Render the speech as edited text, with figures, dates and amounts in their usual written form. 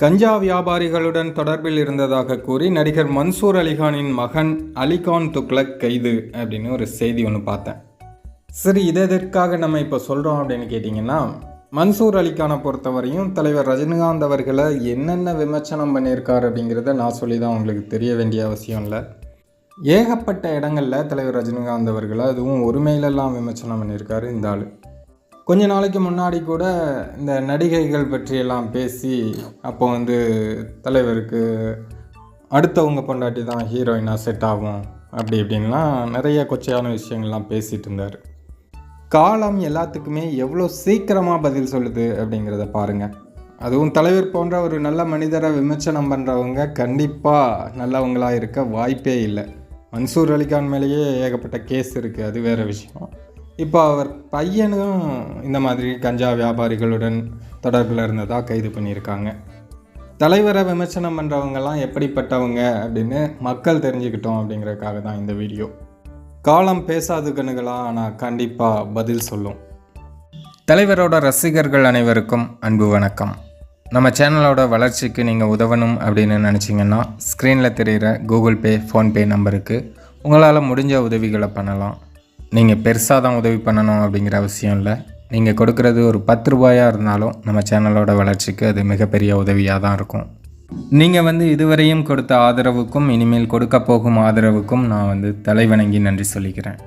கஞ்சா வியாபாரிகளுடன் தொடர்பில் இருந்ததாக கூறி நடிகர் மன்சூர் அலிகானின் மகன் அலிகான் துக்ளக் கைது அப்படின்னு ஒரு செய்தி ஒன்று பார்த்தேன். சரி, இதை எதற்காக நம்ம இப்போ சொல்கிறோம் அப்படின்னு கேட்டிங்கன்னா, மன்சூர் அலிகானை பொறுத்தவரையும் தலைவர் ரஜினிகாந்த் அவர்களை என்னென்ன விமர்சனம் பண்ணியிருக்கார் அப்படிங்கிறத நான் சொல்லி தான் உங்களுக்கு தெரிய வேண்டிய அவசியம் இல்லை. ஏகப்பட்ட இடங்களில் தலைவர் ரஜினிகாந்த் அவர்களை அதுவும் ஒருமையிலெல்லாம் விமர்சனம் பண்ணியிருக்காரு இந்த ஆள். கொஞ்ச நாளைக்கு முன்னாடி கூட இந்த நடிகைகள் பற்றியெல்லாம் பேசி அப்போ தலைவருக்கு அடுத்தவங்க பொண்டாட்டி தான் ஹீரோயினாக செட் ஆகும் அப்படி இப்படின்லாம் நிறைய கொச்சையான விஷயங்கள்லாம் பேசிகிட்டு இருந்தார். காலம் எல்லாத்துக்குமே எவ்வளோ சீக்கிரமாக பதில் சொல்லுது அப்படிங்கிறத பாருங்கள். அதுவும் தலைவர் போன்ற ஒரு நல்ல மனிதரை விமர்சனம் பண்ணுறவங்க கண்டிப்பாக நல்லவங்களாக இருக்க வாய்ப்பே இல்லை. மன்சூர் அலிகான் மேலேயே ஏகப்பட்ட கேஸ் இருக்குது, அது வேறு விஷயம். இப்போ அவர் பையனும் இந்த மாதிரி கஞ்சா வியாபாரிகளுடன் தொடர்பில் இருந்ததாக கைது பண்ணியிருக்காங்க. தலைவரை விமர்சனம் பண்ணுறவங்கெல்லாம் எப்படிப்பட்டவங்க அப்படின்னு மக்கள் தெரிஞ்சுக்கிட்டோம் அப்படிங்கிறதுக்காக தான் இந்த வீடியோ. காலம் பேசாது கண்ணுகளா, ஆனால் கண்டிப்பாக பதில் சொல்லும். தலைவரோட ரசிகர்கள் அனைவருக்கும் அன்பு வணக்கம். நம்ம சேனலோட வளர்ச்சிக்கு நீங்கள் உதவணும் அப்படின்னு நினச்சிங்கன்னா ஸ்க்ரீனில் தெரிகிற கூகுள் பே, ஃபோன்பே நம்பருக்கு உங்களால் முடிஞ்ச உதவிகளை பண்ணலாம். நீங்கள் பெருசாக தான் உதவி பண்ணணும் அப்படிங்கிற அவசியம் இல்லை. நீங்கள் கொடுக்குறது ஒரு 10 ரூபாயாக இருந்தாலும் நம்ம சேனலோட வளர்ச்சிக்கு அது மிகப்பெரிய உதவியாக தான் இருக்கும். நீங்கள் இதுவரையும் கொடுத்த ஆதரவுக்கும் இனிமேல் கொடுக்க போகும் ஆதரவுக்கும் நான் தலைவணங்கி நன்றி சொல்லிக்கிறேன்.